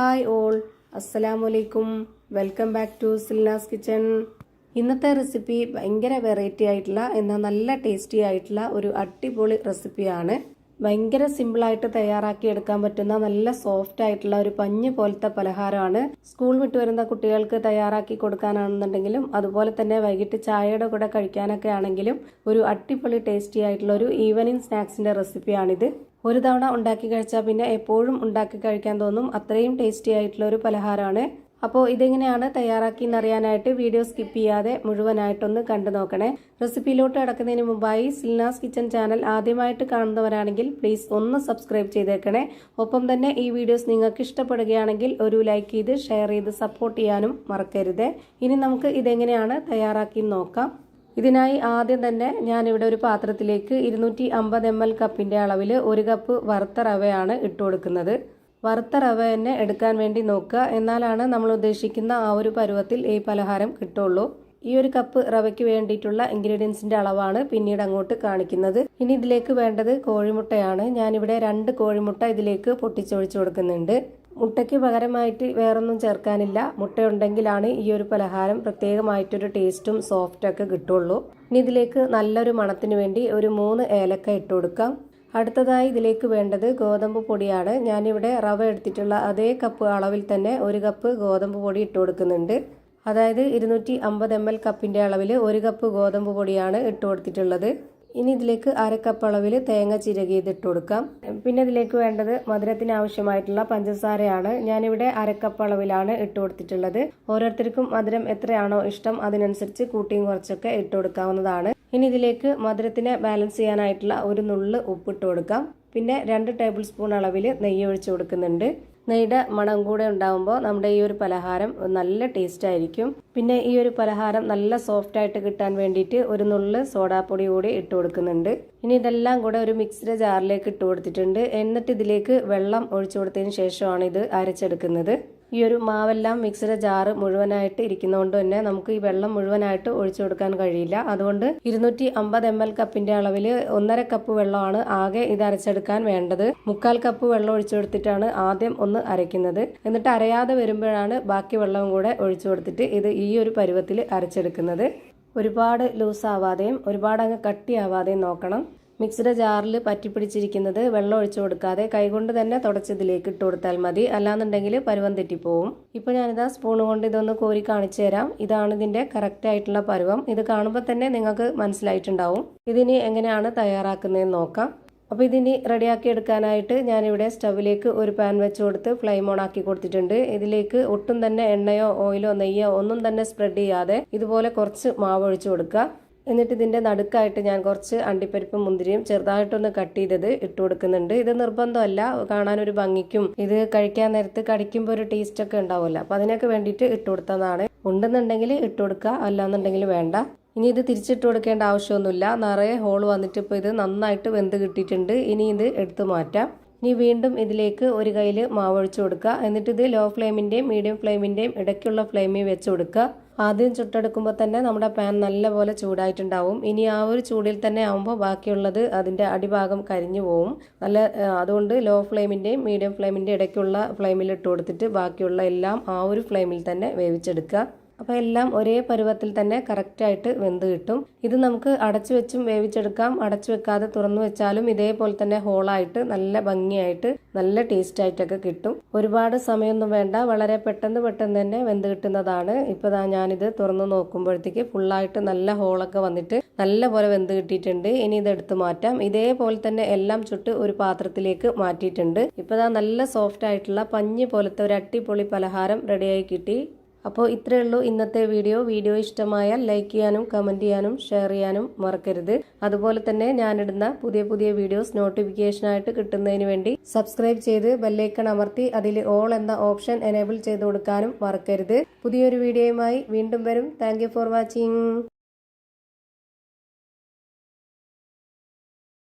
Hi all, അസ്സലാമലൈക്കും. Welcome back to Silna's kitchen. ഇന്നത്തെ recipe ഭയങ്കര വെറൈറ്റി ആയിട്ടുള്ള എന്നാൽ നല്ല ടേസ്റ്റി ആയിട്ടുള്ള ഒരു അടിപൊളി റെസിപ്പിയാണ്. ഭയങ്കര സിമ്പിളായിട്ട് തയ്യാറാക്കി എടുക്കാൻ പറ്റുന്ന നല്ല സോഫ്റ്റ് ആയിട്ടുള്ള ഒരു പഞ്ഞ് പോലത്തെ പലഹാരമാണ്. സ്കൂൾ വിട്ട് വരുന്ന കുട്ടികൾക്ക് തയ്യാറാക്കി കൊടുക്കാനാണെന്നുണ്ടെങ്കിലും അതുപോലെ തന്നെ വൈകിട്ട് ചായയുടെ കൂടെ കഴിക്കാനൊക്കെ ആണെങ്കിലും ഒരു അടിപൊളി ടേസ്റ്റി ആയിട്ടുള്ള ഒരു ഈവനിങ് സ്നാക്സിന്റെ റെസിപ്പിയാണിത്. ഒരു തവണ ഉണ്ടാക്കി കഴിച്ചാൽ പിന്നെ എപ്പോഴും ഉണ്ടാക്കി കഴിക്കാൻ തോന്നും. അത്രയും ടേസ്റ്റി ആയിട്ടുള്ള ഒരു പലഹാരമാണ്. അപ്പോൾ ഇതെങ്ങനെയാണ് തയ്യാറാക്കി എന്നറിയാനായിട്ട് വീഡിയോ സ്കിപ്പ് ചെയ്യാതെ മുഴുവനായിട്ടൊന്ന് കണ്ടു നോക്കണേ. റെസിപ്പിയിലോട്ട് കിടക്കുന്നതിന് മുമ്പായി സിൽനാസ് കിച്ചൺ ചാനൽ ആദ്യമായിട്ട് കാണുന്നവരാണെങ്കിൽ പ്ലീസ് ഒന്ന് സബ്സ്ക്രൈബ് ചെയ്തേക്കണേ. ഒപ്പം തന്നെ ഈ വീഡിയോസ് നിങ്ങൾക്ക് ഇഷ്ടപ്പെടുകയാണെങ്കിൽ ഒരു ലൈക്ക് ചെയ്ത് ഷെയർ ചെയ്ത് സപ്പോർട്ട് ചെയ്യാനും മറക്കരുത്. ഇനി നമുക്ക് ഇതെങ്ങനെയാണ് തയ്യാറാക്കി നോക്കാം. ഇതിനായി ആദ്യം തന്നെ ഞാനിവിടെ ഒരു പാത്രത്തിലേക്ക് 250 ml കപ്പിന്റെ അളവിൽ 1 കപ്പ് വറുത്ത റവയാണ് ഇട്ട് കൊടുക്കുന്നത്. വറുത്ത റവ തന്നെ എടുക്കാൻ വേണ്ടി നോക്കുക, എന്നാലാണ് നമ്മൾ ഉദ്ദേശിക്കുന്ന ആ ഒരു പരുവത്തിൽ ഈ പലഹാരം കിട്ടുള്ളൂ. ഈ ഒരു കപ്പ് റവയ്ക്ക് വേണ്ടിയിട്ടുള്ള ഇൻഗ്രീഡിയൻസിന്റെ അളവാണ് പിന്നീട് അങ്ങോട്ട് കാണിക്കുന്നത്. ഇനി ഇതിലേക്ക് വേണ്ടത് കോഴിമുട്ടയാണ്. ഞാനിവിടെ 2 കോഴിമുട്ട ഇതിലേക്ക് പൊട്ടിച്ചൊഴിച്ചു കൊടുക്കുന്നുണ്ട്. മുട്ടയ്ക്ക് പകരമായിട്ട് വേറൊന്നും ചേർക്കാനില്ല. മുട്ടയുണ്ടെങ്കിലാണ് ഈ ഒരു പലഹാരം പ്രത്യേകമായിട്ടൊരു ടേസ്റ്റും സോഫ്റ്റൊക്കെ കിട്ടുള്ളൂ. ഇനി ഇതിലേക്ക് നല്ലൊരു മണത്തിന് വേണ്ടി ഒരു 3 ഏലക്ക ഇട്ട് കൊടുക്കാം. അടുത്തതായി ഇതിലേക്ക് വേണ്ടത് ഗോതമ്പ് പൊടിയാണ്. ഞാനിവിടെ റവ എടുത്തിട്ടുള്ള അതേ കപ്പ് അളവിൽ തന്നെ 1 കപ്പ് ഗോതമ്പ് പൊടി ഇട്ട് കൊടുക്കുന്നുണ്ട്. അതായത് 250 ml കപ്പിന്റെ അളവിൽ 1 കപ്പ് ഗോതമ്പ് പൊടിയാണ് ഇട്ട് കൊടുത്തിട്ടുള്ളത്. ഇനി ഇതിലേക്ക് 1/2 കപ്പ് അളവിൽ തേങ്ങ ചിരകിയത് ഇട്ട് കൊടുക്കാം. പിന്നെ ഇതിലേക്ക് വേണ്ടത് മധുരത്തിന് ആവശ്യമായിട്ടുള്ള പഞ്ചസാരയാണ്. ഞാനിവിടെ 1/2 കപ്പ് അളവിലാണ് ഇട്ട് കൊടുത്തിട്ടുള്ളത്. ഓരോരുത്തർക്കും മധുരം എത്രയാണോ ഇഷ്ടം അതിനനുസരിച്ച് കൂട്ടിയും കുറച്ചൊക്കെ ഇട്ട് കൊടുക്കാവുന്നതാണ്. ഇനി ഇതിലേക്ക് മധുരത്തിനെ ബാലൻസ് ചെയ്യാനായിട്ടുള്ള ഒരു നുള്ള് ഉപ്പിട്ട് കൊടുക്കാം. പിന്നെ 2 ടേബിൾ സ്പൂൺ അളവിൽ നെയ്യ് ഒഴിച്ചു കൊടുക്കുന്നുണ്ട്. നെയ്യുടെ മണം കൂടെ ഉണ്ടാകുമ്പോൾ നമ്മുടെ ഈ ഒരു പലഹാരം നല്ല ടേസ്റ്റ് ആയിരിക്കും. പിന്നെ ഈ ഒരു പലഹാരം നല്ല സോഫ്റ്റ് ആയിട്ട് കിട്ടാൻ വേണ്ടിയിട്ട് ഒരു നുള്ള് സോഡാപ്പൊടി കൂടി ഇട്ട് കൊടുക്കുന്നുണ്ട്. ഇനി ഇതെല്ലാം കൂടെ ഒരു മിക്സിയുടെ ജാറിലേക്ക് ഇട്ട് കൊടുത്തിട്ടുണ്ട്. എന്നിട്ട് ഇതിലേക്ക് വെള്ളം ഒഴിച്ചു കൊടുത്തതിന് ശേഷമാണ് ഇത് അരച്ചെടുക്കുന്നത്. ഈ ഒരു മാവെല്ലാം മിക്സിയുടെ ജാറ് മുഴുവനായിട്ട് ഇരിക്കുന്നതുകൊണ്ട് തന്നെ നമുക്ക് ഈ വെള്ളം മുഴുവനായിട്ട് ഒഴിച്ചു കൊടുക്കാൻ കഴിയില്ല. അതുകൊണ്ട് 250 ml കപ്പിന്റെ അളവിൽ 1/2 കപ്പ് വെള്ളമാണ് ആകെ ഇത് അരച്ചെടുക്കാൻ വേണ്ടത്. 1/4 കപ്പ് വെള്ളം ഒഴിച്ചു കൊടുത്തിട്ടാണ് ആദ്യം ഒന്ന് അരയ്ക്കുന്നത്. എന്നിട്ട് അരയാതെ വരുമ്പോഴാണ് ബാക്കി വെള്ളവും കൂടെ ഒഴിച്ചു കൊടുത്തിട്ട് ഇത് ഈ ഒരു പരുവത്തിൽ അരച്ചെടുക്കുന്നത്. ഒരുപാട് ലൂസ് ആവാതെയും ഒരുപാട് അങ്ങ് കട്ടിയാവാതെയും നോക്കണം. മിക്സിയുടെ ജാറിൽ പറ്റിപ്പിടിച്ചിരിക്കുന്നത് വെള്ളം ഒഴിച്ചു കൊടുക്കാതെ കൈകൊണ്ട് തന്നെ തുടച്ചതിലേക്ക് ഇട്ട് കൊടുത്താൽ മതി. അല്ലാന്നുണ്ടെങ്കിൽ പരുവം തെറ്റിപ്പോവും. ഇപ്പോൾ ഞാനിതാ സ്പൂൺ കൊണ്ട് ഇതൊന്ന് കോരി കാണിച്ചു തരാം. ഇതാണ് ഇതിന്റെ കറക്റ്റ് ആയിട്ടുള്ള പരുവം. ഇത് കാണുമ്പോൾ തന്നെ നിങ്ങൾക്ക് മനസ്സിലായിട്ടുണ്ടാവും. ഇതിനി എങ്ങനെയാണ് തയ്യാറാക്കുന്നതെന്ന് നോക്കാം. അപ്പോൾ ഇതിനി റെഡിയാക്കി എടുക്കാനായിട്ട് ഞാനിവിടെ സ്റ്റവിലേക്ക് ഒരു പാൻ വെച്ച് കൊടുത്ത് ഫ്ലെയിം ഓൺ ആക്കി കൊടുത്തിട്ടുണ്ട്. ഇതിലേക്ക് ഒട്ടും തന്നെ എണ്ണയോ ഓയിലോ നെയ്യോ ഒന്നും തന്നെ സ്പ്രെഡ് ചെയ്യാതെ ഇതുപോലെ കുറച്ച് മാവ് ഒഴിച്ചു കൊടുക്കുക. എന്നിട്ട് ഇതിന്റെ നടുക്കായിട്ട് ഞാൻ കുറച്ച് അണ്ടിപ്പരിപ്പും മുന്തിരിയും ചെറുതായിട്ടൊന്ന് കട്ട് ചെയ്തത് ഇട്ട് കൊടുക്കുന്നുണ്ട്. ഇത് നിർബന്ധമല്ല, കാണാനൊരു ഭംഗിക്കും ഇത് കഴിക്കാൻ നേരത്ത് കടിക്കുമ്പോൾ ഒരു ടേസ്റ്റ് ഒക്കെ ഉണ്ടാവുമല്ലോ, അപ്പൊ അതിനൊക്കെ വേണ്ടിയിട്ട് ഇട്ട് കൊടുത്തതാണ്. ഉണ്ടെന്നുണ്ടെങ്കിൽ ഇട്ട് കൊടുക്കുക, അല്ലാന്നുണ്ടെങ്കിൽ വേണ്ട. ഇനി ഇത് തിരിച്ചിട്ട് കൊടുക്കേണ്ട ആവശ്യമൊന്നുമില്ല. നിറയെ ഹോൾ വന്നിട്ട് ഇപ്പോൾ ഇത് നന്നായിട്ട് വെന്ത് കിട്ടിയിട്ടുണ്ട്. ഇനി ഇത് എടുത്തു മാറ്റാം. ഇനി വീണ്ടും ഇതിലേക്ക് ഒരു കയ്യിൽ മാവ് ഒഴിച്ചു കൊടുക്കുക. എന്നിട്ട് ഇത് ലോ ഫ്ലെയിമിന്റെയും മീഡിയം ഫ്ലെയിമിന്റെയും ഇടയ്ക്കുള്ള ഫ്ലെയിമിൽ വെച്ച് കൊടുക്കുക. ആദ്യം ചുട്ടെടുക്കുമ്പോൾ തന്നെ നമ്മുടെ പാൻ നല്ലപോലെ ചൂടായിട്ടുണ്ടാവും. ഇനി ആ ഒരു ചൂടിൽ തന്നെ ആവുമ്പോൾ ബാക്കിയുള്ളത് അതിന്റെ അടിഭാഗം കരിഞ്ഞു പോവും. അതുകൊണ്ട് ലോ ഫ്ലെയിമിന്റെയും മീഡിയം ഫ്ലെയിമിന്റെ ഇടയ്ക്കുള്ള ഫ്ലെയിമിൽ ഇട്ട് കൊടുത്തിട്ട് ബാക്കിയുള്ള എല്ലാം ആ ഒരു ഫ്ലെയിമിൽ തന്നെ വേവിച്ചെടുക്കുക. അപ്പോൾ എല്ലാം ഒരേ പരുവത്തിൽ തന്നെ കറക്റ്റായിട്ട് വെന്ത് കിട്ടും. ഇത് നമുക്ക് അടച്ചു വെച്ചും വേവിച്ചെടുക്കാം. അടച്ചു വെക്കാതെ തുറന്നു വെച്ചാലും ഇതേപോലെ തന്നെ ഹോളായിട്ട് നല്ല ഭംഗിയായിട്ട് നല്ല ടേസ്റ്റ് ആയിട്ടൊക്കെ കിട്ടും. ഒരുപാട് സമയമൊന്നും വേണ്ട, വളരെ പെട്ടെന്ന് തന്നെ വെന്ത് കിട്ടുന്നതാണ്. ഇപ്പോൾ ഞാനിത് തുറന്നു നോക്കുമ്പോഴത്തേക്ക് ഫുള്ളായിട്ട് നല്ല ഹോളൊക്കെ വന്നിട്ട് നല്ല പോലെ വെന്ത് കിട്ടിയിട്ടുണ്ട്. ഇനി ഇത് എടുത്തു മാറ്റാം. ഇതേപോലെ തന്നെ എല്ലാം ചുട്ട് ഒരു പാത്രത്തിലേക്ക് മാറ്റിയിട്ടുണ്ട്. ഇപ്പോൾ നല്ല സോഫ്റ്റ് ആയിട്ടുള്ള പഞ്ഞി പോലത്തെ ഒരു അടിപൊളി പലഹാരം റെഡിയായി കിട്ടി. അപ്പോൾ ഇത്രയേ ഉള്ളൂ ഇന്നത്തെ വീഡിയോ ഇഷ്ടമായാൽ ലൈക്ക് ചെയ്യാനും കമൻറ്റ് ചെയ്യാനും ഷെയർ ചെയ്യാനും മറക്കരുത്. അതുപോലെ തന്നെ ഞാനിടുന്ന പുതിയ വീഡിയോസ് നോട്ടിഫിക്കേഷനായിട്ട് കിട്ടുന്നതിന് വേണ്ടി സബ്സ്ക്രൈബ് ചെയ്ത് ബെല്ലൈക്കൺ അമർത്തി അതിൽ ഓൾ എന്ന ഓപ്ഷൻ എനേബിൾ ചെയ്ത് കൊടുക്കാനും മറക്കരുത്. പുതിയൊരു വീഡിയോയുമായി വീണ്ടും വരും. Thank you for watching.